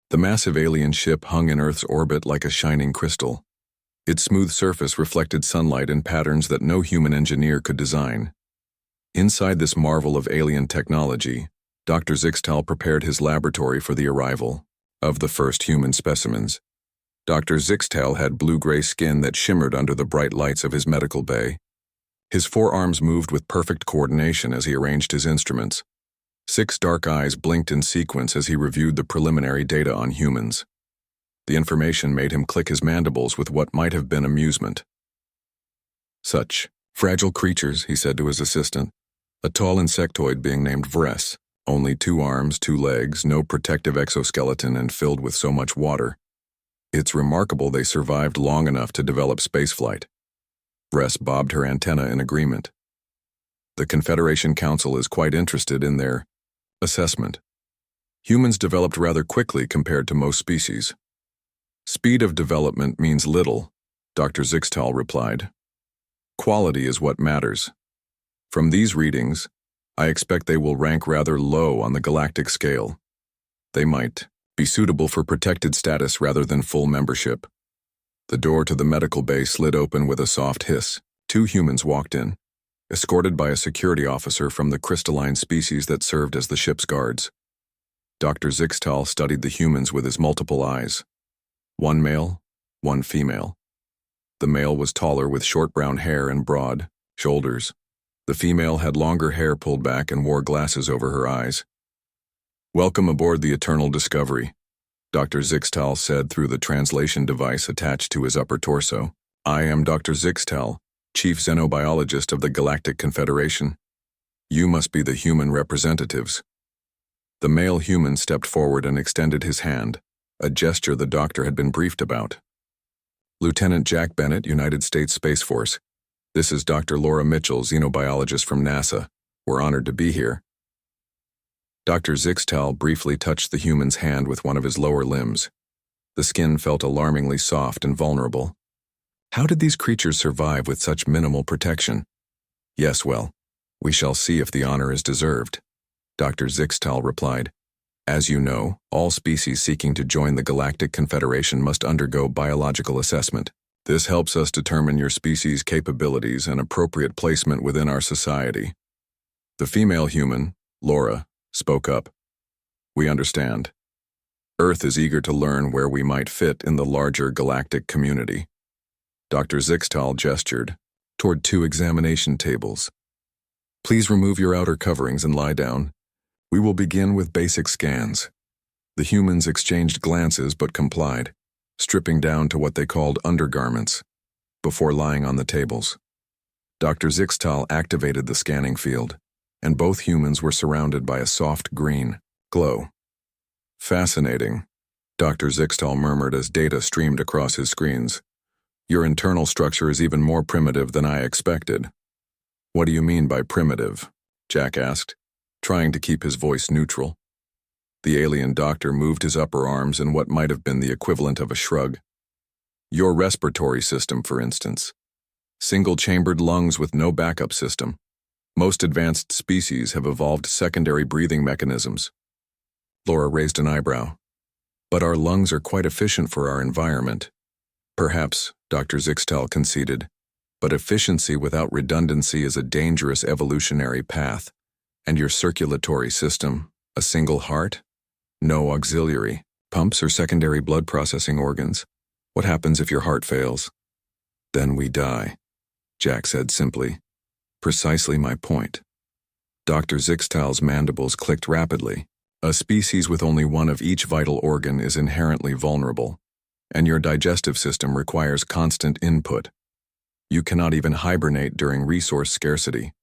The massive alien ship hung in Earth's orbit like a shining crystal. Its smooth surface reflected sunlight in patterns that no human engineer could design. Inside this marvel of alien technology, Dr. Zixtal prepared his laboratory for the arrival of the first human specimens. Dr. Zixtal had blue-gray skin that shimmered under the bright lights of his medical bay. His forearms moved with perfect coordination as he arranged his instruments. 6 dark eyes blinked in sequence as he reviewed the preliminary data on humans. The information made him click his mandibles with what might have been amusement. "Such fragile creatures," he said to his assistant, a tall insectoid being named Vress, only 2 arms, 2 legs, no protective exoskeleton, and filled with so much water. "It's remarkable they survived long enough to develop spaceflight." Vress bobbed her antenna in agreement. "The Confederation Council is quite interested in their assessment. Humans developed rather quickly compared to most species." "Speed of development means little," Dr. Zixtal replied. "Quality is what matters. From these readings, I expect they will rank rather low on the galactic scale. They might be suitable for protected status rather than full membership." The door to the medical bay slid open with a soft hiss. 2 humans walked in, escorted by a security officer from the crystalline species that served as the ship's guards. Dr. Zixtal studied the humans with his multiple eyes. 1 male, 1 female. The male was taller with short brown hair and broad shoulders. The female had longer hair pulled back and wore glasses over her eyes. "Welcome aboard the Eternal Discovery," Dr. Zixtal said through the translation device attached to his upper torso. "I am Dr. Zixtal, Chief Xenobiologist of the Galactic Confederation. You must be the human representatives." The male human stepped forward and extended his hand, a gesture the doctor had been briefed about. "Lieutenant Jack Bennett, United States Space Force. This is Dr. Laura Mitchell, xenobiologist from NASA. We're honored to be here." Dr. Zixtal briefly touched the human's hand with one of his lower limbs. The skin felt alarmingly soft and vulnerable. How did these creatures survive with such minimal protection? "Yes, well, we shall see if the honor is deserved," Dr. Zixtal replied. "As you know, all species seeking to join the Galactic Confederation must undergo biological assessment. This helps us determine your species' capabilities and appropriate placement within our society." The female human, Laura, spoke up. "We understand. Earth is eager to learn where we might fit in the larger galactic community." Dr. Zixtal gestured toward 2 examination tables. "Please remove your outer coverings and lie down. We will begin with basic scans." The humans exchanged glances but complied, stripping down to what they called undergarments, before lying on the tables. Dr. Zixtal activated the scanning field, and both humans were surrounded by a soft green glow. "Fascinating," Dr. Zixtal murmured as data streamed across his screens. "Your internal structure is even more primitive than I expected." "What do you mean by primitive?" Jack asked, trying to keep his voice neutral. The alien doctor moved his upper arms in what might have been the equivalent of a shrug. "Your respiratory system, for instance. Single-chambered lungs with no backup system. Most advanced species have evolved secondary breathing mechanisms." Laura raised an eyebrow. "But our lungs are quite efficient for our environment." "Perhaps," Dr. Zixtal conceded, "but efficiency without redundancy is a dangerous evolutionary path. And your circulatory system, a single heart? No auxiliary pumps or secondary blood processing organs. What happens if your heart fails?" "Then we die," Jack said simply. "Precisely my point." Dr. Zixtal's mandibles clicked rapidly. "A species with only one of each vital organ is inherently vulnerable, and your digestive system requires constant input. You cannot even hibernate during resource scarcity."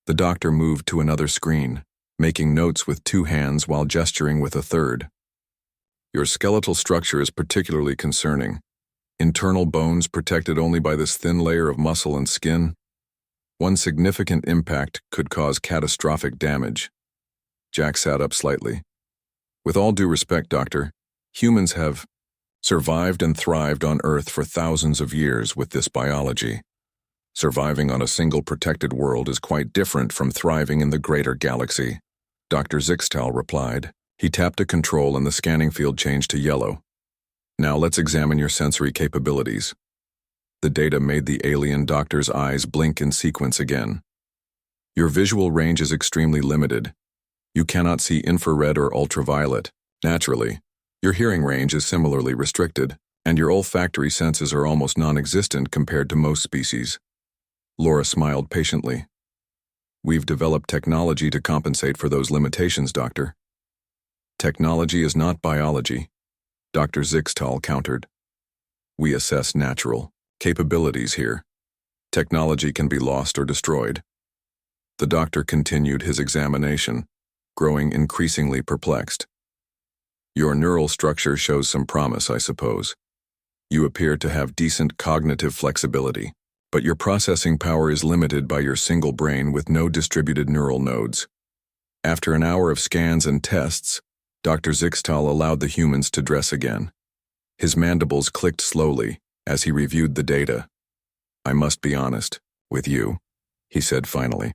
The doctor moved to another screen, making notes with 2 hands while gesturing with a third. "Your skeletal structure is particularly concerning. Internal bones protected only by this thin layer of muscle and skin. One significant impact could cause catastrophic damage." Jack sat up slightly. "With all due respect, Doctor, humans have survived and thrived on Earth for thousands of years with this biology. Surviving on a single protected world is quite different from thriving in the greater galaxy," Dr. Zixtal replied, He tapped a control and the scanning field changed to yellow. Now let's examine your sensory capabilities. The data made the alien doctor's eyes blink in sequence again. Your visual range is extremely limited. You cannot see infrared or ultraviolet. Naturally, your hearing range is similarly restricted, and your olfactory senses are almost non-existent compared to most species. Laura smiled patiently. We've developed technology to compensate for those limitations, Doctor. Technology is not biology, Dr. Zixtal countered. We assess natural capabilities here. Technology can be lost or destroyed. The doctor continued his examination, growing increasingly perplexed. Your neural structure shows some promise, I suppose. You appear to have decent cognitive flexibility, but your processing power is limited by your single brain with no distributed neural nodes. After an hour of scans and tests, Dr. Zixtal allowed the humans to dress again. His mandibles clicked slowly as he reviewed the data. I must be honest with you, he said finally.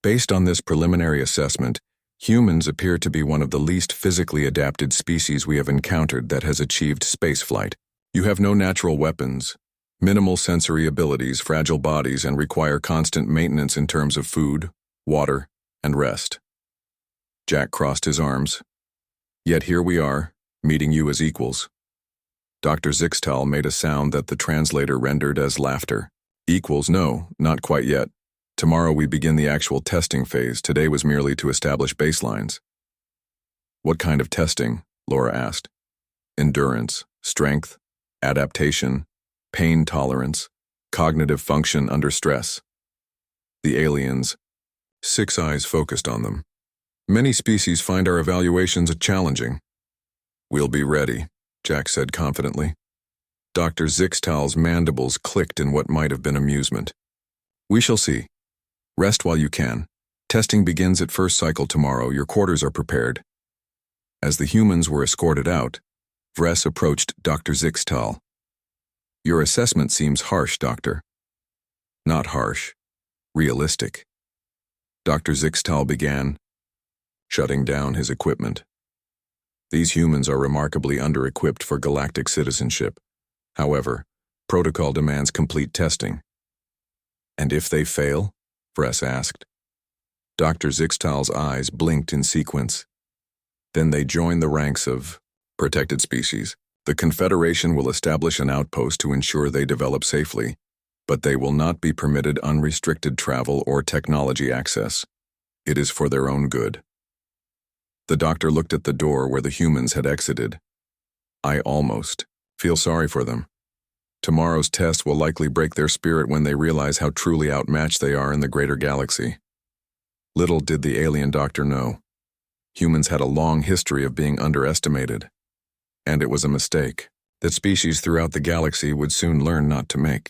Based on this preliminary assessment, humans appear to be one of the least physically adapted species we have encountered that has achieved spaceflight. You have no natural weapons, minimal sensory abilities, fragile bodies, and require constant maintenance in terms of food, water, and rest. Jack crossed his arms. Yet here we are, meeting you as equals. Dr. Zixtal made a sound that the translator rendered as laughter. Equals? No, not quite yet. Tomorrow we begin the actual testing phase. Today was merely to establish baselines. What kind of testing? Laura asked. Endurance, strength, adaptation, pain tolerance, cognitive function under stress. The aliens, Six Eyes focused on them. Many species find our evaluations challenging. We'll be ready, Jack said confidently. Dr. Zixtal's mandibles clicked in what might have been amusement. We shall see. Rest while you can. Testing begins at first cycle tomorrow. Your quarters are prepared. As the humans were escorted out, Vress approached Dr. Zixtal. Your assessment seems harsh, Doctor. Not harsh. Realistic. Dr. Zixtal began, shutting down his equipment. These humans are remarkably under-equipped for galactic citizenship. However, protocol demands complete testing. And if they fail? Vress asked. Dr. Zixtal's eyes blinked in sequence. Then they join the ranks of protected species. The Confederation will establish an outpost to ensure they develop safely, but they will not be permitted unrestricted travel or technology access. It is for their own good. The doctor looked at the door where the humans had exited. I almost feel sorry for them. Tomorrow's test will likely break their spirit when they realize how truly outmatched they are in the greater galaxy. Little did the alien doctor know. Humans had a long history of being underestimated. And it was a mistake that species throughout the galaxy would soon learn not to make.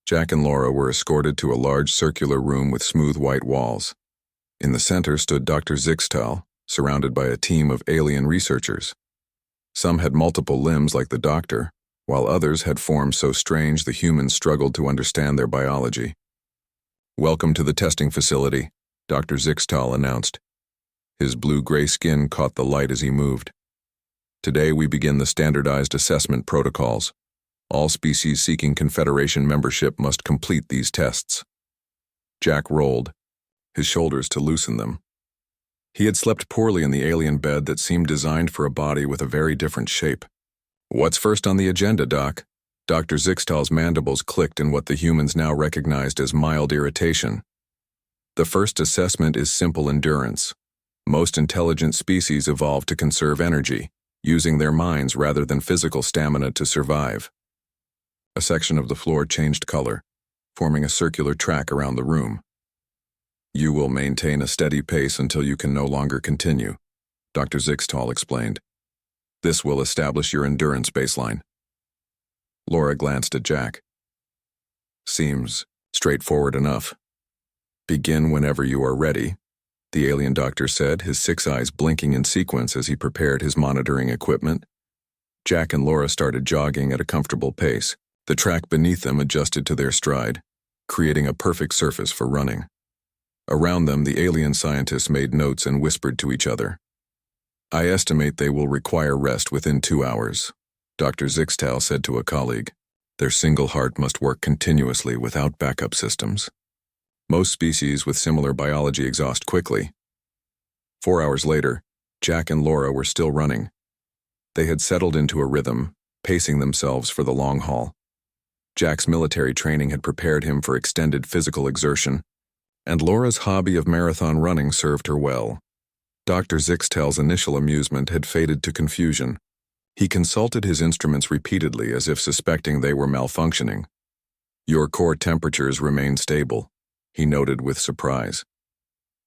Jack and Laura were escorted to a large circular room with smooth white walls. In the center stood Dr. Zixtal, surrounded by a team of alien researchers. Some had multiple limbs like the doctor, while others had forms so strange the humans struggled to understand their biology. Welcome to the testing facility, Dr. Zixtal announced. His blue-gray skin caught the light as he moved. Today we begin the standardized assessment protocols. All species seeking Confederation membership must complete these tests. Jack rolled, his shoulders to loosen them. He had slept poorly in the alien bed that seemed designed for a body with a very different shape. What's first on the agenda, Doc? Dr. Zixtal's mandibles clicked in what the humans now recognized as mild irritation. The first assessment is simple endurance. Most intelligent species evolve to conserve energy, using their minds rather than physical stamina to survive. A section of the floor changed color, forming a circular track around the room. You will maintain a steady pace until you can no longer continue, Dr. Zixtal explained. This will establish your endurance baseline. Laura glanced at Jack. Seems straightforward enough. Begin whenever you are ready, the alien doctor said, his six eyes blinking in sequence as he prepared his monitoring equipment. Jack and Laura started jogging at a comfortable pace. The track beneath them adjusted to their stride, creating a perfect surface for running. Around them, the alien scientists made notes and whispered to each other. I estimate they will require rest within 2 hours, Dr. Zixtal said to a colleague. Their single heart must work continuously without backup systems. Most species with similar biology exhaust quickly. 4 hours later, Jack and Laura were still running. They had settled into a rhythm, pacing themselves for the long haul. Jack's military training had prepared him for extended physical exertion, and Laura's hobby of marathon running served her well. Dr. Zixtal's initial amusement had faded to confusion. He consulted his instruments repeatedly as if suspecting they were malfunctioning. Your core temperatures remain stable, he noted with surprise.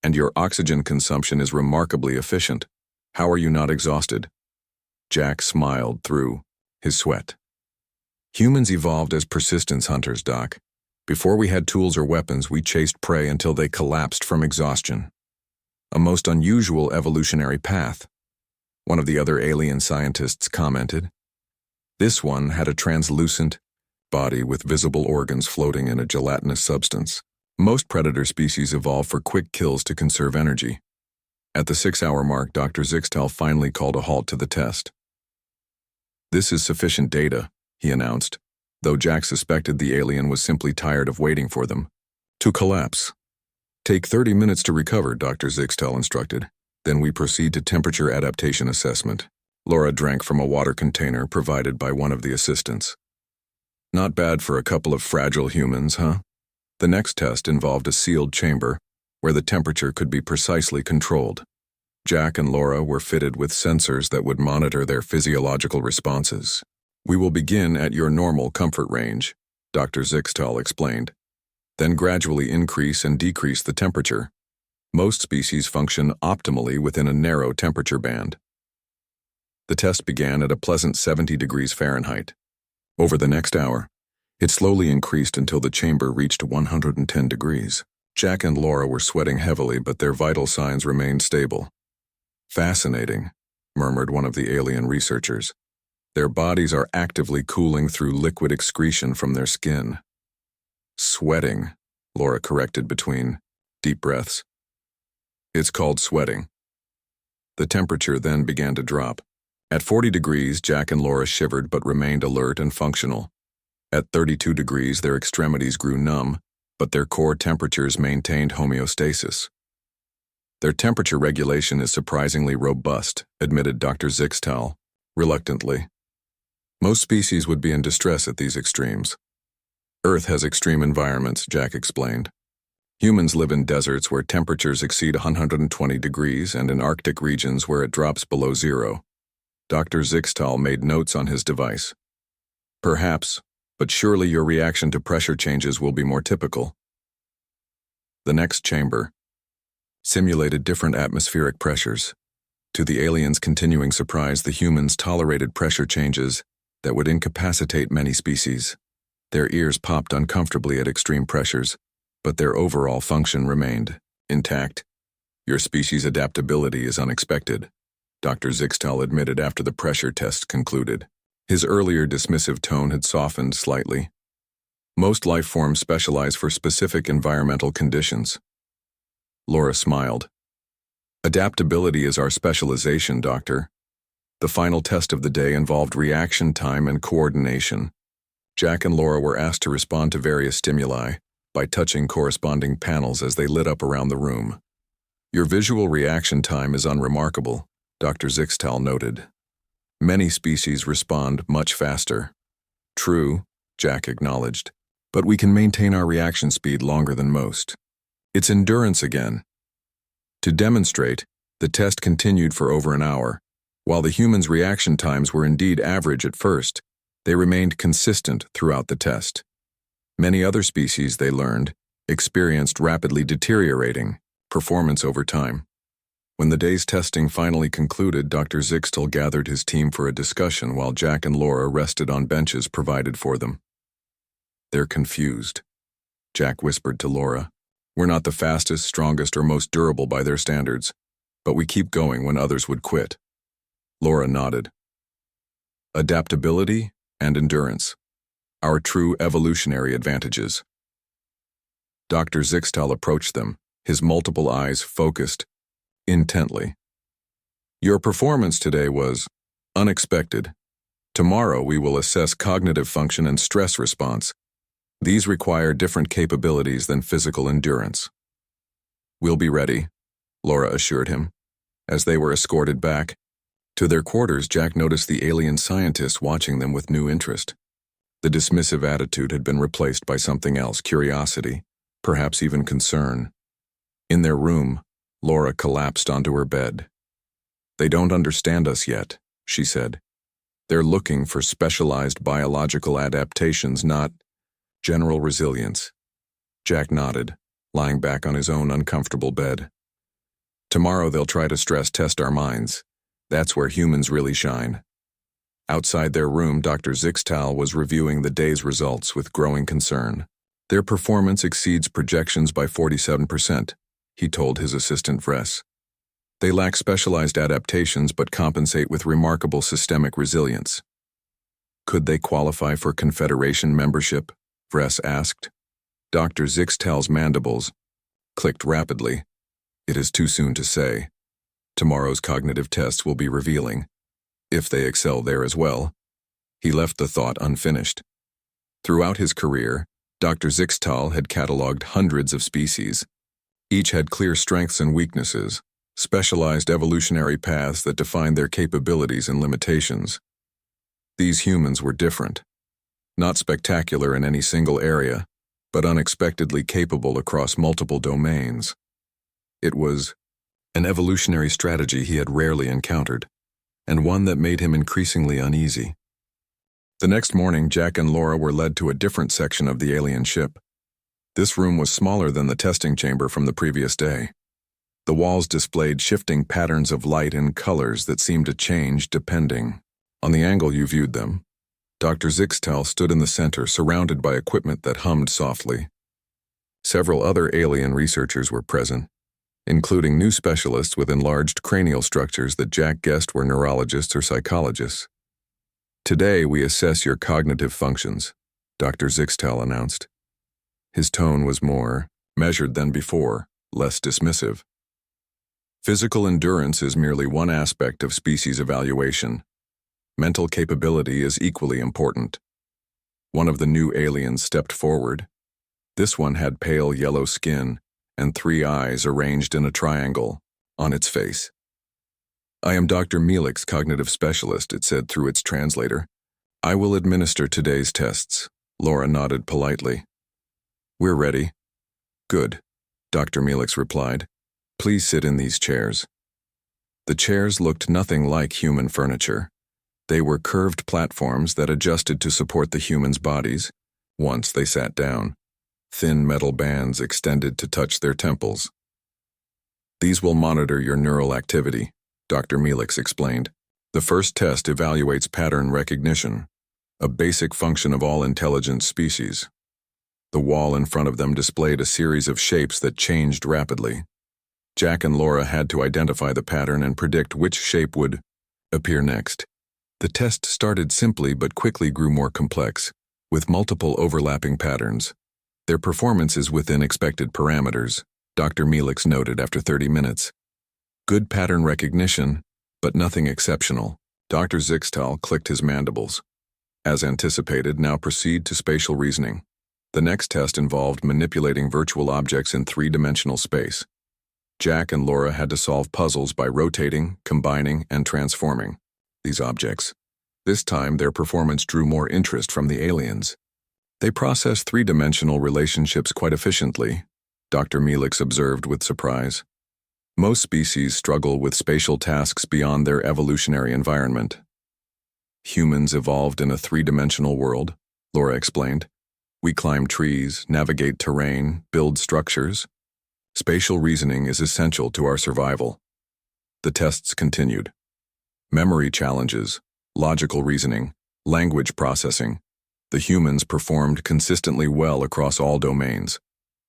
And your oxygen consumption is remarkably efficient. How are you not exhausted? Jack smiled through his sweat. Humans evolved as persistence hunters, Doc. Before we had tools or weapons, we chased prey until they collapsed from exhaustion. A most unusual evolutionary path, one of the other alien scientists commented. This one had a translucent body with visible organs floating in a gelatinous substance. Most predator species evolve for quick kills to conserve energy. At the 6-hour mark, Dr. Zixtal finally called a halt to the test. This is sufficient data, he announced, though Jack suspected the alien was simply tired of waiting for them to collapse. Take 30 minutes to recover, Dr. Zixtal instructed. Then we proceed to temperature adaptation assessment. Laura drank from a water container provided by one of the assistants. Not bad for a couple of fragile humans, huh? The next test involved a sealed chamber where the temperature could be precisely controlled. Jack and Laura were fitted with sensors that would monitor their physiological responses. We will begin at your normal comfort range, Dr. Zixtal explained, then gradually increase and decrease the temperature. Most species function optimally within a narrow temperature band. The test began at a pleasant 70 degrees Fahrenheit. Over the next hour, it slowly increased until the chamber reached 110 degrees. Jack and Laura were sweating heavily, but their vital signs remained stable. Fascinating, murmured one of the alien researchers. Their bodies are actively cooling through liquid excretion from their skin. Sweating, Laura corrected between deep breaths. It's called sweating. The temperature then began to drop. At 40 degrees, Jack and Laura shivered but remained alert and functional. At 32 degrees, their extremities grew numb, but their core temperatures maintained homeostasis. Their temperature regulation is surprisingly robust, admitted Dr. Zixtal, reluctantly. Most species would be in distress at these extremes. Earth has extreme environments, Jack explained. Humans live in deserts where temperatures exceed 120 degrees and in Arctic regions where it drops below zero. Dr. Zixtal made notes on his device. Perhaps, but surely your reaction to pressure changes will be more typical. The next chamber simulated different atmospheric pressures. To the aliens' continuing surprise, the humans tolerated pressure changes that would incapacitate many species. Their ears popped uncomfortably at extreme pressures, but their overall function remained intact. Your species' adaptability is unexpected, Dr. Zixtal admitted after the pressure test concluded. His earlier dismissive tone had softened slightly. Most life forms specialize for specific environmental conditions. Laura smiled. Adaptability is our specialization, Doctor. The final test of the day involved reaction time and coordination. Jack and Laura were asked to respond to various stimuli by touching corresponding panels as they lit up around the room. Your visual reaction time is unremarkable, Dr. Zixtal noted. Many species respond much faster. True, Jack acknowledged, but we can maintain our reaction speed longer than most. It's endurance again. To demonstrate, the test continued for over an hour. While the humans' reaction times were indeed average at first, they remained consistent throughout the test. Many other species, they learned, experienced rapidly deteriorating performance over time. When the day's testing finally concluded, Dr. Zixtal gathered his team for a discussion while Jack and Laura rested on benches provided for them. They're confused, Jack whispered to Laura. We're not the fastest, strongest, or most durable by their standards, but we keep going when others would quit. Laura nodded. Adaptability and endurance, our true evolutionary advantages. Dr. Zixtal approached them, his multiple eyes focused intently. Your performance today was unexpected. Tomorrow we will assess cognitive function and stress response. These require different capabilities than physical endurance. We'll be ready, Laura assured him. As they were escorted back to their quarters, Jack noticed the alien scientist watching them with new interest. The dismissive attitude had been replaced by something else, curiosity, perhaps even concern. In their room, Laura collapsed onto her bed. "They don't understand us yet," she said. "They're looking for specialized biological adaptations, not general resilience." Jack nodded, lying back on his own uncomfortable bed. "Tomorrow they'll try to stress test our minds. That's where humans really shine." Outside their room, Dr. Zixtal was reviewing the day's results with growing concern. "Their performance exceeds projections by 47%, he told his assistant Vress. "They lack specialized adaptations but compensate with remarkable systemic resilience." "Could they qualify for Confederation membership?" Vress asked. Dr. Zixtal's mandibles clicked rapidly. "It is too soon to say. Tomorrow's cognitive tests will be revealing. If they excel there as well." He left the thought unfinished. Throughout his career, Dr. Zixtal had catalogued hundreds of species. Each had clear strengths and weaknesses, specialized evolutionary paths that defined their capabilities and limitations. These humans were different. Not spectacular in any single area, but unexpectedly capable across multiple domains. It was an evolutionary strategy he had rarely encountered, and one that made him increasingly uneasy. The next morning, Jack and Laura were led to a different section of the alien ship. This room was smaller than the testing chamber from the previous day. The walls displayed shifting patterns of light and colors that seemed to change depending on the angle you viewed them. Dr. Zixtal stood in the center, surrounded by equipment that hummed softly. Several other alien researchers were present, including new specialists with enlarged cranial structures that Jack guessed were neurologists or psychologists. "Today we assess your cognitive functions," Dr. Zixtal announced. His tone was more measured than before, less dismissive. "Physical endurance is merely one aspect of species evaluation. Mental capability is equally important." One of the new aliens stepped forward. This one had pale yellow skin and 3 eyes arranged in a triangle on its face. "I am Dr. Mielik's cognitive specialist," it said through its translator. "I will administer today's tests." Laura nodded politely. "We're ready." "Good," Dr. Mielik replied. "Please sit in these chairs." The chairs looked nothing like human furniture. They were curved platforms that adjusted to support the humans' bodies once they sat down. Thin metal bands extended to touch their temples. "These will monitor your neural activity," Dr. Mielik explained. "The first test evaluates pattern recognition, a basic function of all intelligent species." The wall in front of them displayed a series of shapes that changed rapidly. Jack and Laura had to identify the pattern and predict which shape would appear next. The test started simply but quickly grew more complex, with multiple overlapping patterns. "Their performance is within expected parameters," Dr. Mielik noted after 30 minutes. "Good pattern recognition, but nothing exceptional." Dr. Zixtal clicked his mandibles. "As anticipated, now proceed to spatial reasoning." The next test involved manipulating virtual objects in 3-dimensional space. Jack and Laura had to solve puzzles by rotating, combining, and transforming these objects. This time, their performance drew more interest from the aliens. "They process 3-dimensional relationships quite efficiently," Dr. Mielik observed with surprise. "Most species struggle with spatial tasks beyond their evolutionary environment." "Humans evolved in a 3-dimensional world," Laura explained. "We climb trees, navigate terrain, build structures. Spatial reasoning is essential to our survival." The tests continued. Memory challenges, logical reasoning, language processing. The humans performed consistently well across all domains,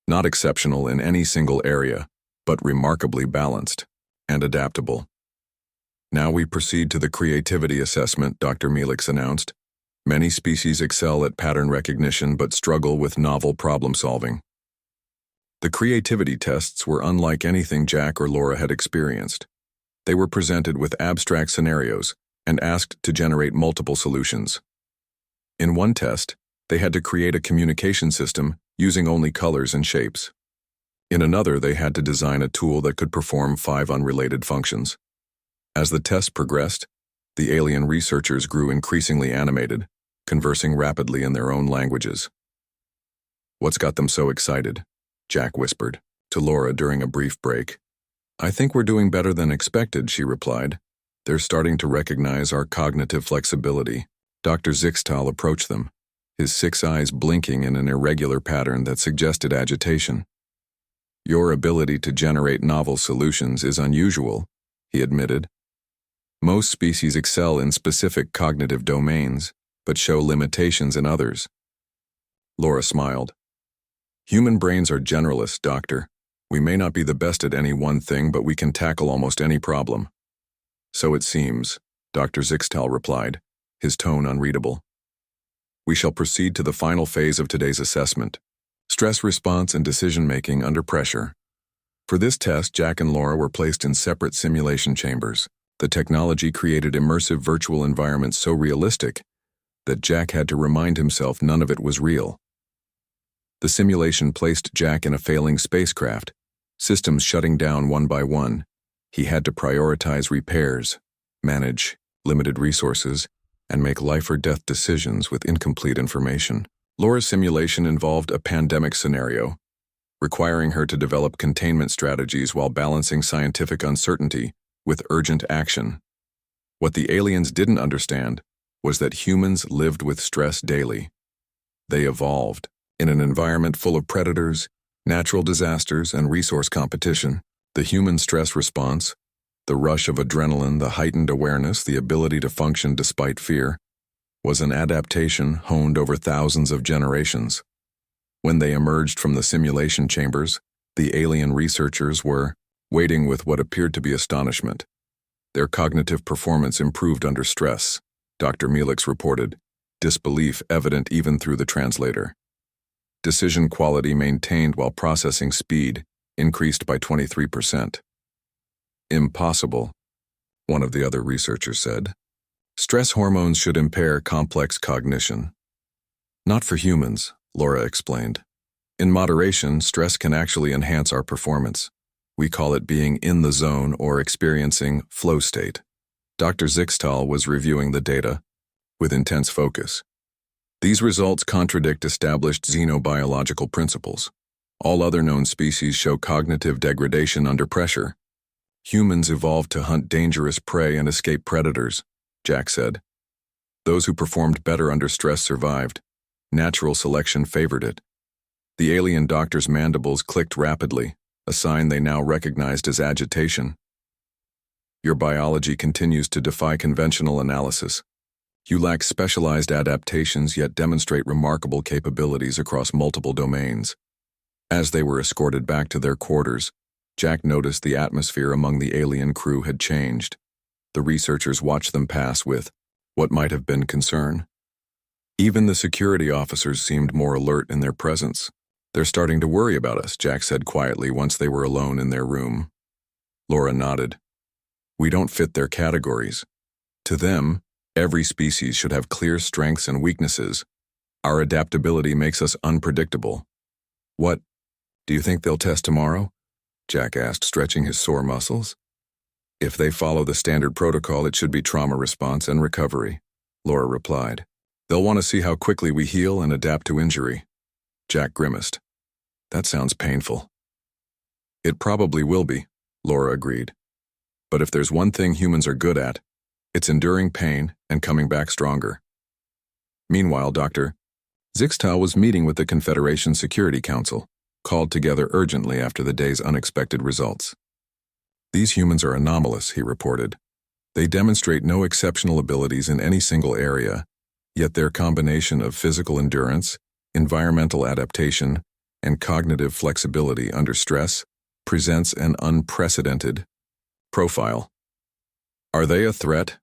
not exceptional in any single area, but remarkably balanced and adaptable. "Now we proceed to the creativity assessment," Dr. Mielik announced. "Many species excel at pattern recognition but struggle with novel problem-solving." The creativity tests were unlike anything Jack or Laura had experienced. They were presented with abstract scenarios and asked to generate multiple solutions. In one test, they had to create a communication system using only colors and shapes. In another, they had to design a tool that could perform 5 unrelated functions. As the test progressed, the alien researchers grew increasingly animated, conversing rapidly in their own languages. "What's got them so excited?" Jack whispered to Laura during a brief break. "I think we're doing better than expected," she replied. "They're starting to recognize our cognitive flexibility." Dr. Zixtal approached them, his 6 eyes blinking in an irregular pattern that suggested agitation. "Your ability to generate novel solutions is unusual," he admitted. "Most species excel in specific cognitive domains, but show limitations in others." Laura smiled. "Human brains are generalists, Doctor. We may not be the best at any one thing, but we can tackle almost any problem." "So it seems," Dr. Zixtal replied, his tone unreadable. "We shall proceed to the final phase of today's assessment: stress response and decision-making under pressure." For this test, Jack and Laura were placed in separate simulation chambers. The technology created immersive virtual environments so realistic that Jack had to remind himself none of it was real. The simulation placed Jack in a failing spacecraft, systems shutting down one by one. He had to prioritize repairs, manage limited resources, and make life-or-death decisions with incomplete information. Laura's simulation involved a pandemic scenario, requiring her to develop containment strategies while balancing scientific uncertainty with urgent action. What the aliens didn't understand was that humans lived with stress daily. They evolved in an environment full of predators, natural disasters, and resource competition. The human stress response, the rush of adrenaline, the heightened awareness, the ability to function despite fear, was an adaptation honed over thousands of generations. When they emerged from the simulation chambers, the alien researchers were waiting with what appeared to be astonishment. Their cognitive performance improved under stress, Dr. Melix reported, disbelief evident even through the translator. Decision quality maintained while processing speed increased by 23%. "Impossible," one of the other researchers said. "Stress hormones should impair complex cognition." "Not for humans," Laura explained. "In moderation, stress can actually enhance our performance. We call it being in the zone or experiencing flow state." Dr. Zixtal was reviewing the data with intense focus. "These results contradict established xenobiological principles. All other known species show cognitive degradation under pressure. Humans evolved to hunt dangerous prey and escape predators," Jack said. "Those who performed better under stress survived. Natural selection favored it." The alien doctor's mandibles clicked rapidly, a sign they now recognized as agitation. "Your biology continues to defy conventional analysis. You lack specialized adaptations yet demonstrate remarkable capabilities across multiple domains." As they were escorted back to their quarters, Jack noticed the atmosphere among the alien crew had changed. The researchers watched them pass with what might have been concern. Even the security officers seemed more alert in their presence. "They're starting to worry about us," Jack said quietly once they were alone in their room. Laura nodded. "We don't fit their categories. To them, every species should have clear strengths and weaknesses. Our adaptability makes us unpredictable." "What? Do you think they'll test tomorrow?" Jack asked, stretching his sore muscles. "If they follow the standard protocol, it should be trauma response and recovery," Laura replied. "They'll want to see how quickly we heal and adapt to injury." Jack grimaced. "That sounds painful." "It probably will be," Laura agreed. "But if there's one thing humans are good at, it's enduring pain and coming back stronger." Meanwhile, Dr. Zixtal was meeting with the Confederation Security Council, called together urgently after the day's unexpected results. "These humans are anomalous," he reported. "They demonstrate no exceptional abilities in any single area, yet their combination of physical endurance, environmental adaptation, and cognitive flexibility under stress presents an unprecedented profile." "Are they a threat?"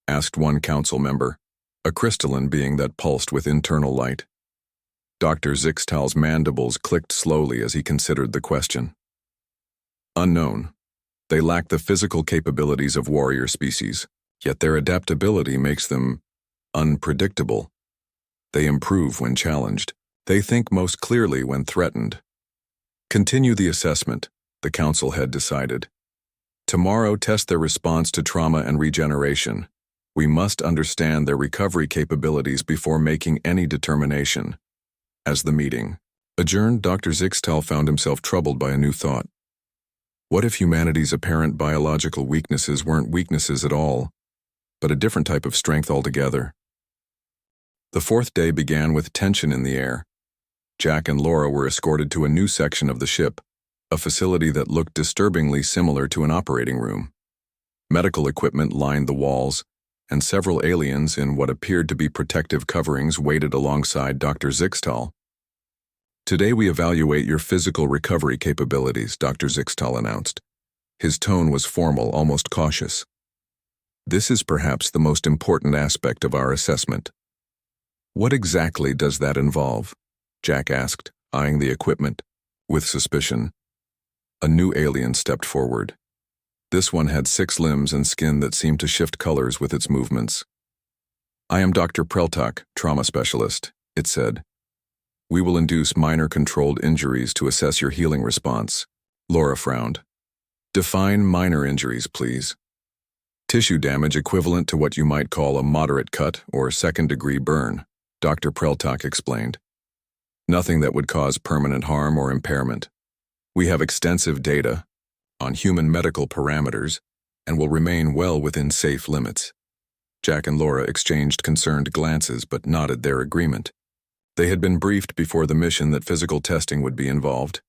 asked one council member, a crystalline being that pulsed with internal light. Dr. Zixtal's mandibles clicked slowly as he considered the question. "Unknown. They lack the physical capabilities of warrior species, yet their adaptability makes them unpredictable. They improve when challenged. They think most clearly when threatened. Continue the assessment, the council had decided. Tomorrow, test their response to trauma and regeneration. We must understand their recovery capabilities before making any determination. As the meeting adjourned, Dr. Zixtal found himself troubled by a new thought. What if humanity's apparent biological weaknesses weren't weaknesses at all, but a different type of strength altogether? The fourth day began with tension in the air. Jack and Laura were escorted to a new section of the ship, a facility that looked disturbingly similar to an operating room. Medical equipment lined the walls, and several aliens in what appeared to be protective coverings waited alongside Dr. Zixtal. Today we evaluate your physical recovery capabilities, Dr. Zixtal announced. His tone was formal, almost cautious. This is perhaps the most important aspect of our assessment. What exactly does that involve? Jack asked, eyeing the equipment with suspicion. A new alien stepped forward. This one had 6 limbs and skin that seemed to shift colors with its movements. I am Dr. Preltak, trauma specialist, it said. We will induce minor controlled injuries to assess your healing response. Laura frowned. Define minor injuries, please. Tissue damage equivalent to what you might call a moderate cut or second-degree burn, Dr. Preltak explained. Nothing that would cause permanent harm or impairment. We have extensive data on human medical parameters and will remain well within safe limits. Jack and Laura exchanged concerned glances but nodded their agreement. They had been briefed before the mission that physical testing would be involved.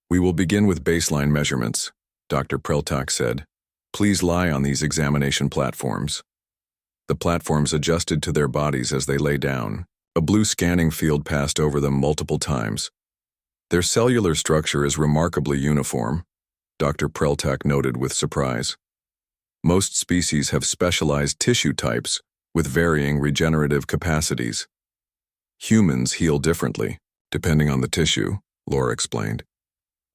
We will begin with baseline measurements, Dr. Preltak said. Please lie on these examination platforms. The platforms adjusted to their bodies as they lay down. A blue scanning field passed over them multiple times. Their cellular structure is remarkably uniform, Dr. Preltak noted with surprise. Most species have specialized tissue types with varying regenerative capacities. Humans heal differently, depending on the tissue, Laura explained.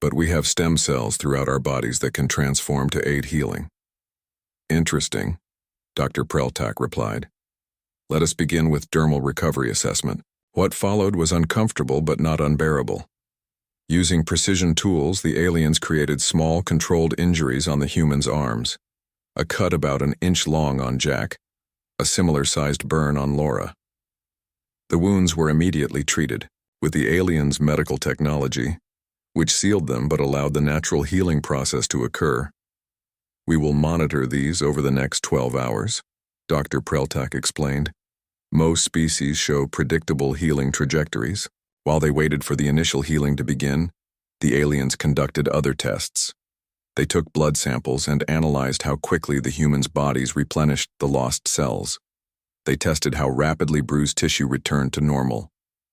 But we have stem cells throughout our bodies that can transform to aid healing. Interesting, Dr. Preltak replied. Let us begin with dermal recovery assessment. What followed was uncomfortable but not unbearable. Using precision tools, the aliens created small, controlled injuries on the human's arms. A cut about an inch long on Jack, a similar-sized burn on Laura. The wounds were immediately treated with the aliens' medical technology, which sealed them but allowed the natural healing process to occur. We will monitor these over the next 12 hours, Dr. Preltak explained. Most species show predictable healing trajectories. While they waited for the initial healing to begin, the aliens conducted other tests. They took blood samples and analyzed how quickly the humans' bodies replenished the lost cells. They tested how rapidly bruised tissue returned to normal.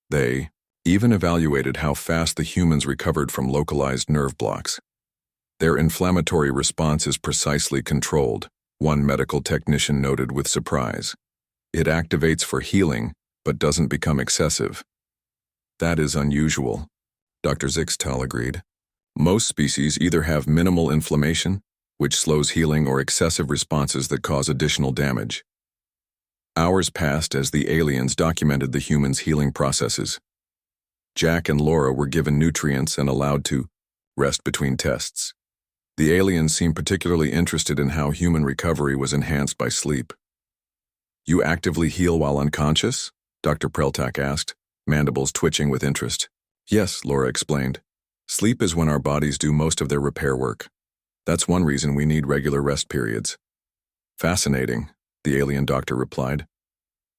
They even evaluated how fast the humans recovered from localized nerve blocks. Their inflammatory response is precisely controlled, one medical technician noted with surprise. It activates for healing, but doesn't become excessive. That is unusual, Dr. Zixtal agreed. Most species either have minimal inflammation, which slows healing, or excessive responses that cause additional damage. Hours passed as the aliens documented the humans' healing processes. Jack and Laura were given nutrients and allowed to rest between tests. The aliens seemed particularly interested in how human recovery was enhanced by sleep. You actively heal while unconscious? Dr. Preltak asked, mandibles twitching with interest. Yes, Laura explained. Sleep is when our bodies do most of their repair work. That's one reason we need regular rest periods. Fascinating, the alien doctor replied.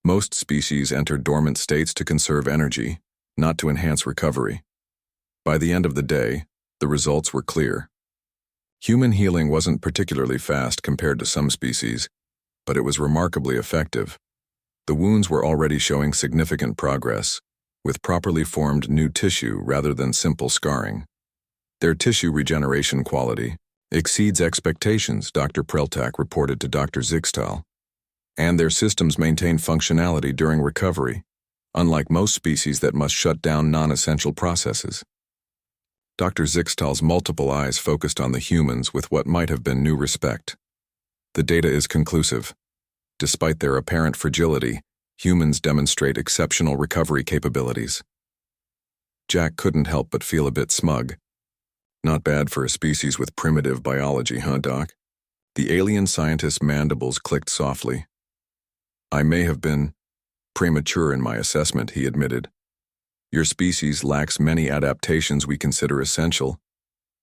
Most species enter dormant states to conserve energy, not to enhance recovery. By the end of the day, the results were clear. Human healing wasn't particularly fast compared to some species, but it was remarkably effective. The wounds were already showing significant progress, with properly formed new tissue rather than simple scarring. Their tissue regeneration quality exceeds expectations, Dr. Preltak reported to Dr. Zixtal. And their systems maintain functionality during recovery, unlike most species that must shut down non-essential processes. Dr. Zixtal's multiple eyes focused on the humans with what might have been new respect. The data is conclusive. Despite their apparent fragility, humans demonstrate exceptional recovery capabilities. Jack couldn't help but feel a bit smug. Not bad for a species with primitive biology, huh, Doc? The alien scientist's mandibles clicked softly. I may have been premature in my assessment, he admitted. Your species lacks many adaptations we consider essential,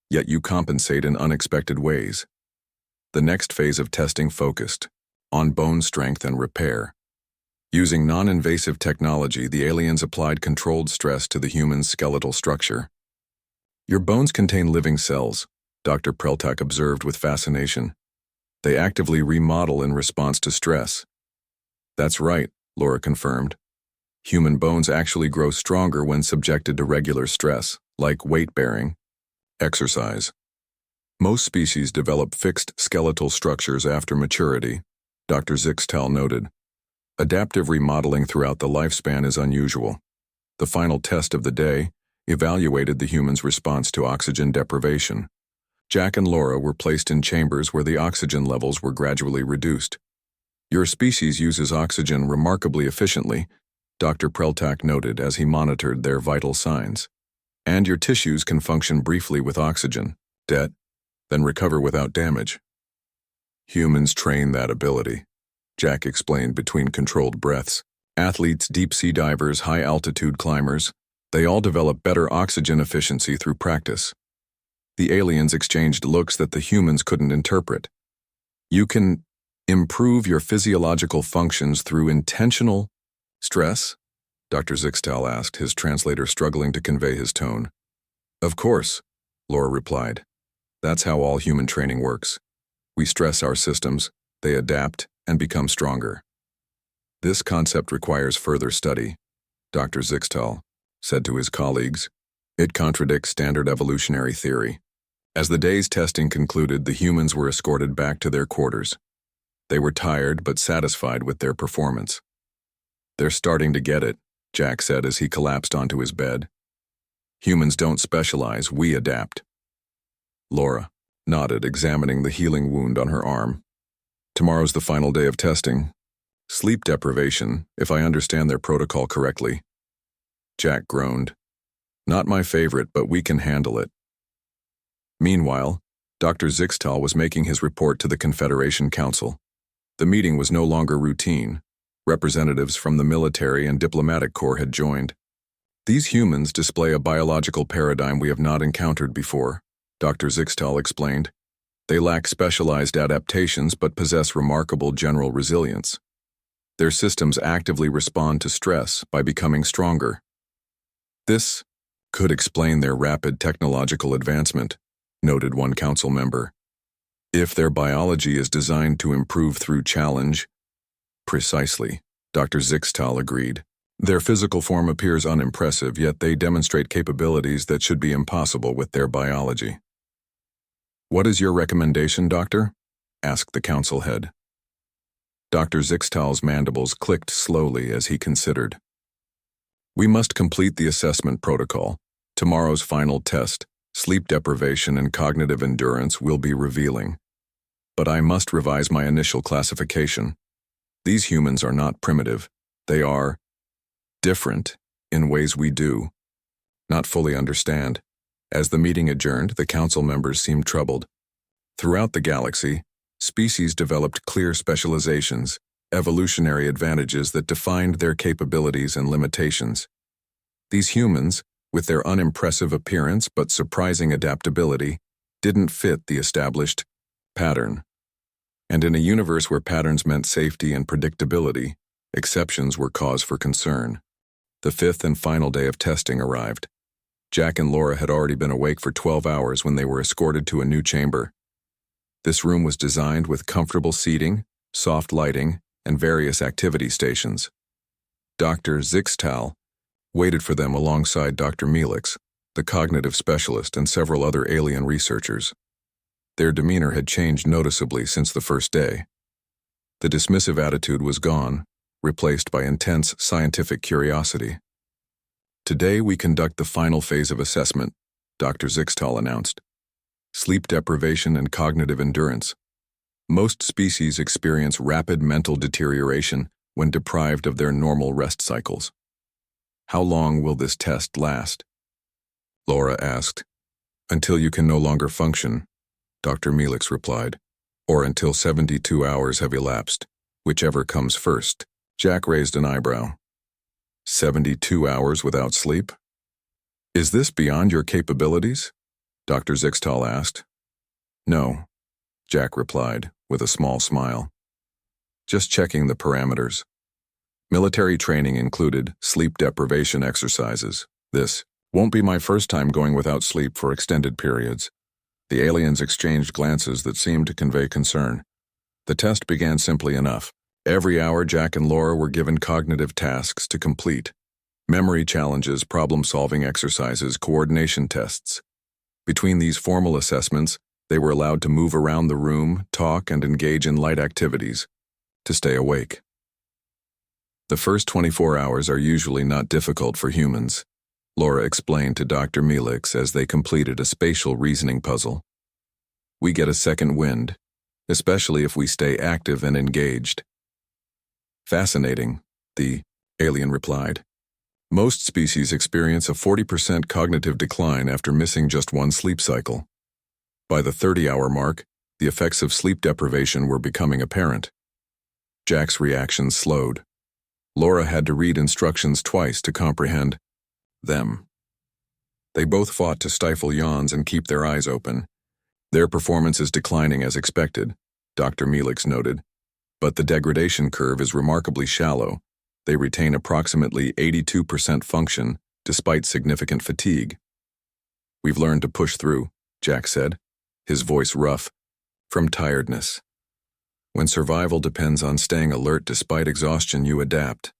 yet you compensate in unexpected ways. The next phase of testing focused on bone strength and repair. Using non-invasive technology, the aliens applied controlled stress to the human's skeletal structure. Your bones contain living cells, Dr. Preltak observed with fascination. They actively remodel in response to stress. That's right, Laura confirmed. Human bones actually grow stronger when subjected to regular stress, like weight-bearing, exercise. Most species develop fixed skeletal structures after maturity, Dr. Zixtal noted. Adaptive remodeling throughout the lifespan is unusual. The final test of the day evaluated the human's response to oxygen deprivation. Jack and Laura were placed in chambers where the oxygen levels were gradually reduced. Your species uses oxygen remarkably efficiently, Dr. Preltak noted as he monitored their vital signs. And your tissues can function briefly with oxygen, then recover without damage. Humans train that ability, Jack explained between controlled breaths. Athletes, deep-sea divers, high-altitude climbers, they all develop better oxygen efficiency through practice. The aliens exchanged looks that the humans couldn't interpret. You can improve your physiological functions through intentional stress? Dr. Zixtal asked, his translator struggling to convey his tone. Of course, Laura replied. That's how all human training works. We stress our systems, they adapt, and become stronger. This concept requires further study, Dr. Zixtal said to his colleagues. It contradicts standard evolutionary theory. As the day's testing concluded, the humans were escorted back to their quarters. They were tired but satisfied with their performance. They're starting to get it, Jack said as he collapsed onto his bed. Humans don't specialize, we adapt. Laura nodded, examining the healing wound on her arm. Tomorrow's the final day of testing. Sleep deprivation, if I understand their protocol correctly. Jack groaned. Not my favorite, but we can handle it. Meanwhile, Dr. Zixtal was making his report to the Confederation Council. The meeting was no longer routine. Representatives from the military and diplomatic corps had joined. These humans display a biological paradigm we have not encountered before, Dr. Zixtal explained. They lack specialized adaptations but possess remarkable general resilience. Their systems actively respond to stress by becoming stronger. This could explain their rapid technological advancement, noted one council member. If their biology is designed to improve through challenge, precisely, Dr. Zixtal agreed. Their physical form appears unimpressive, yet they demonstrate capabilities that should be impossible with their biology. What is your recommendation, Doctor? Asked the council head. Dr. Zixtal's mandibles clicked slowly as he considered. We must complete the assessment protocol. Tomorrow's final test, sleep deprivation and cognitive endurance, will be revealing. But I must revise my initial classification. These humans are not primitive. They are different in ways we do not fully understand. As the meeting adjourned, the council members seemed troubled. Throughout the galaxy, species developed clear specializations, evolutionary advantages that defined their capabilities and limitations. These humans, with their unimpressive appearance but surprising adaptability, didn't fit the established pattern. And in a universe where patterns meant safety and predictability, exceptions were cause for concern. The fifth and final day of testing arrived. Jack and Laura had already been awake for 12 hours when they were escorted to a new chamber. This room was designed with comfortable seating, soft lighting, and various activity stations. Dr. Zixtal waited for them alongside Dr. Melix, the cognitive specialist, and several other alien researchers. Their demeanor had changed noticeably since the first day. The dismissive attitude was gone, replaced by intense scientific curiosity. Today we conduct the final phase of assessment, Dr. Zixtal announced. Sleep deprivation and cognitive endurance. Most species experience rapid mental deterioration when deprived of their normal rest cycles. How long will this test last? Laura asked. Until you can no longer function, Dr. Melix replied, or until 72 hours have elapsed, whichever comes first. Jack raised an eyebrow. 72 hours without sleep? Is this beyond your capabilities? Dr. Zixtal asked. No, Jack replied, with a small smile. Just checking the parameters. Military training included sleep deprivation exercises. This won't be my first time going without sleep for extended periods. The aliens exchanged glances that seemed to convey concern. The test began simply enough. Every hour, Jack and Laura were given cognitive tasks to complete. Memory challenges, problem-solving exercises, coordination tests. Between these formal assessments, they were allowed to move around the room, talk, and engage in light activities to stay awake. The first 24 hours are usually not difficult for humans, Laura explained to Dr. Melix as they completed a spatial reasoning puzzle. We get a second wind, especially if we stay active and engaged. Fascinating, the alien replied. Most species experience a 40% cognitive decline after missing just one sleep cycle. By the 30-hour mark, the effects of sleep deprivation were becoming apparent. Jack's reaction slowed. Laura had to read instructions twice to comprehend them. They both fought to stifle yawns and keep their eyes open. Their performance is declining as expected, Dr. Melix noted, but the degradation curve is remarkably shallow. They retain approximately 82% function despite significant fatigue. We've learned to push through, Jack said, his voice rough, from tiredness. When survival depends on staying alert despite exhaustion, you adapt.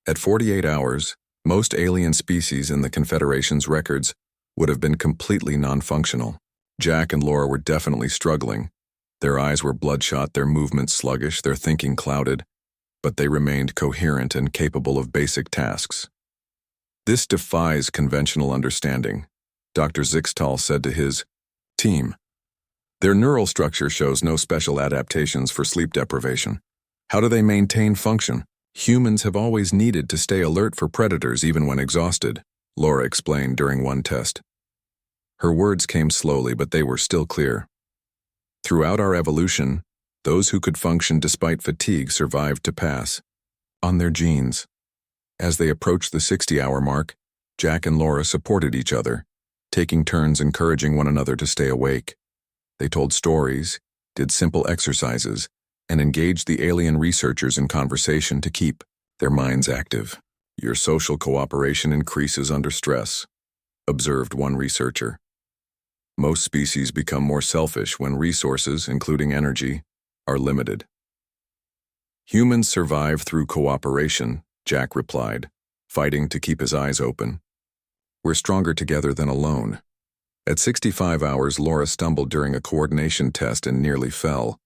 At 48 hours, most alien species in the Confederation's records would have been completely non-functional. Jack and Laura were definitely struggling. Their eyes were bloodshot, their movements sluggish, their thinking clouded, but they remained coherent and capable of basic tasks. This defies conventional understanding, Dr. Zixtal said to his team. Their neural structure shows no special adaptations for sleep deprivation. How do they maintain function? Humans have always needed to stay alert for predators even when exhausted, Laura explained during one test. Her words came slowly, but they were still clear. Throughout our evolution, those who could function despite fatigue survived to pass on their genes. As they approached the 60-hour mark, Jack and Laura supported each other, taking turns encouraging one another to stay awake. They told stories, did simple exercises, and engaged the alien researchers in conversation to keep their minds active. Your social cooperation increases under stress, observed one researcher. Most species become more selfish when resources, including energy, are limited. Humans survive through cooperation, Jack replied, fighting to keep his eyes open. We're stronger together than alone. At 65 hours, Laura stumbled during a coordination test and nearly fell.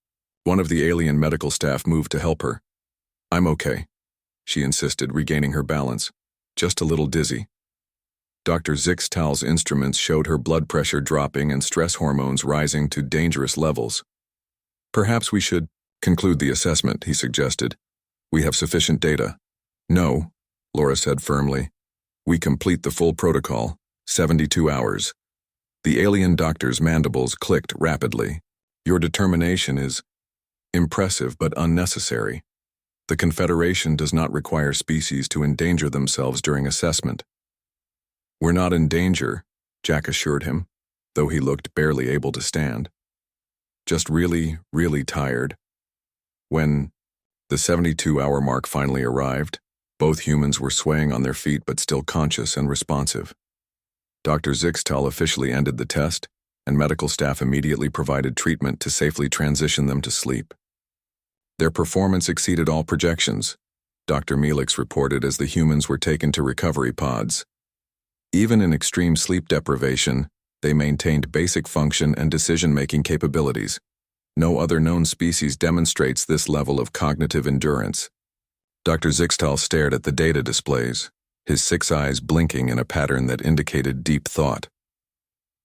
One of the alien medical staff moved to help her. I'm okay, she insisted, regaining her balance. Just a little dizzy. Dr. Zixtal's instruments showed her blood pressure dropping and stress hormones rising to dangerous levels. Perhaps we should conclude the assessment, he suggested. We have sufficient data. No, Laura said firmly. We complete the full protocol, 72 hours. The alien doctor's mandibles clicked rapidly. Your determination is impressive but unnecessary. The Confederation does not require species to endanger themselves during assessment. We're not in danger, Jack assured him, though he looked barely able to stand. Just really, really tired. When the 72-hour mark finally arrived, both humans were swaying on their feet but still conscious and responsive. Dr. Zixtal officially ended the test, and medical staff immediately provided treatment to safely transition them to sleep. Their performance exceeded all projections, Dr. Melix reported as the humans were taken to recovery pods. Even in extreme sleep deprivation, they maintained basic function and decision-making capabilities. No other known species demonstrates this level of cognitive endurance. Dr. Zixtal stared at the data displays, his 6 eyes blinking in a pattern that indicated deep thought.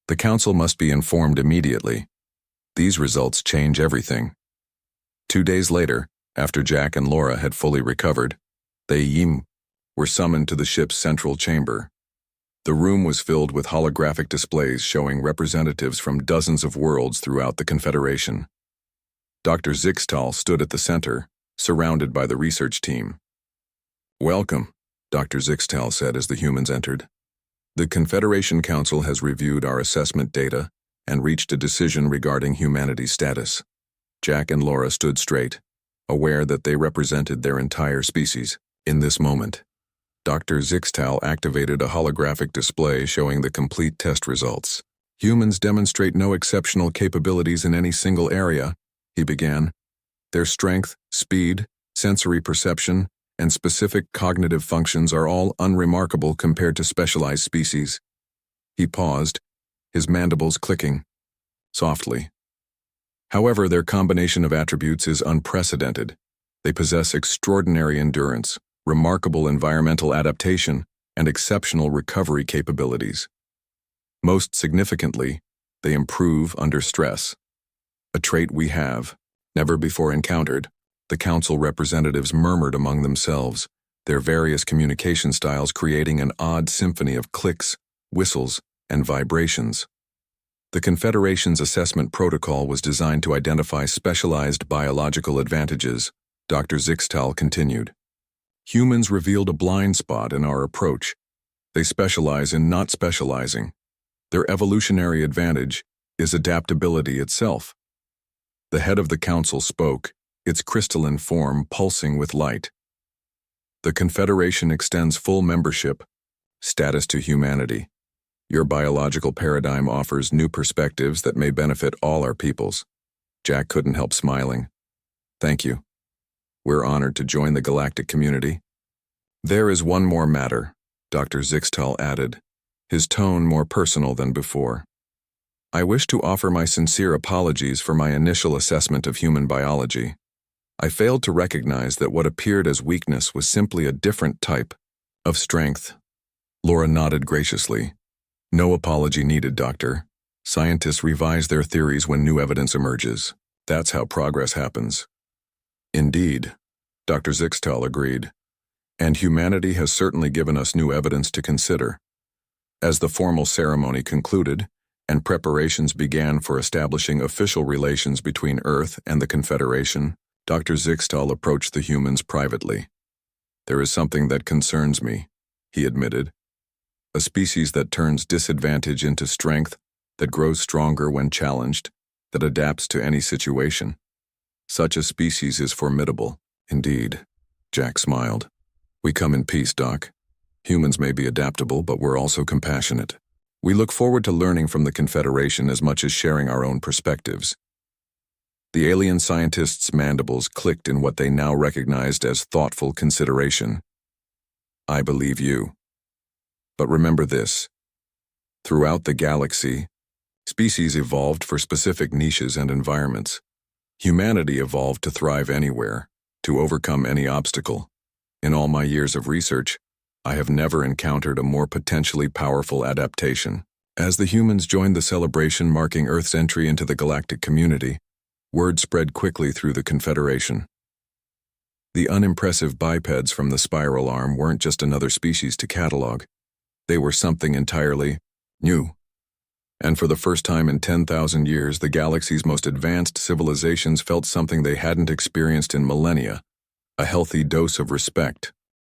The council must be informed immediately. These results change everything. 2 days later, after Jack and Laura had fully recovered, they were summoned to the ship's central chamber. The room was filled with holographic displays showing representatives from dozens of worlds throughout the Confederation. Dr. Zixtal stood at the center, surrounded by the research team. "Welcome," Dr. Zixtal said as the humans entered. "The Confederation Council has reviewed our assessment data and reached a decision regarding humanity's status." Jack and Laura stood straight, aware that they represented their entire species. In this moment, Dr. Zixtal activated a holographic display showing the complete test results. "Humans demonstrate no exceptional capabilities in any single area," he began. "Their strength, speed, sensory perception, and specific cognitive functions are all unremarkable compared to specialized species." He paused, his mandibles clicking softly. "However, their combination of attributes is unprecedented. They possess extraordinary endurance, remarkable environmental adaptation, and exceptional recovery capabilities. Most significantly, they improve under stress, a trait we have never before encountered." The council representatives murmured among themselves, their various communication styles creating an odd symphony of clicks, whistles, and vibrations. The Confederation's assessment protocol was designed to identify specialized biological advantages, Dr. Zixtal continued. "Humans revealed a blind spot in our approach. They specialize in not specializing. Their evolutionary advantage is adaptability itself." The head of the council spoke, its crystalline form pulsing with light. "The Confederation extends full membership status to humanity. Your biological paradigm offers new perspectives that may benefit all our peoples." Jack couldn't help smiling. "Thank you. We're honored to join the galactic community." "There is one more matter," Dr. Zixtal added, his tone more personal than before. "I wish to offer my sincere apologies for my initial assessment of human biology. I failed to recognize that what appeared as weakness was simply a different type of strength." Laura nodded graciously. "No apology needed, Doctor. Scientists revise their theories when new evidence emerges. That's how progress happens." "Indeed," Dr. Zixtal agreed. "And humanity has certainly given us new evidence to consider." As the formal ceremony concluded, and preparations began for establishing official relations between Earth and the Confederation, Dr. Zixtal approached the humans privately. "There is something that concerns me," he admitted. "A species that turns disadvantage into strength, that grows stronger when challenged, that adapts to any situation. Such a species is formidable." "Indeed," Jack smiled. "We come in peace, Doc. Humans may be adaptable, but we're also compassionate. We look forward to learning from the Confederation as much as sharing our own perspectives." The alien scientists' mandibles clicked in what they now recognized as thoughtful consideration. "I believe you. But remember this. Throughout the galaxy, species evolved for specific niches and environments. Humanity evolved to thrive anywhere, to overcome any obstacle. In all my years of research, I have never encountered a more potentially powerful adaptation." As the humans joined the celebration marking Earth's entry into the galactic community, word spread quickly through the Confederation. The unimpressive bipeds from the spiral arm weren't just another species to catalog. They were something entirely new. And for the first time in 10,000 years, the galaxy's most advanced civilizations felt something they hadn't experienced in millennia, a healthy dose of respect.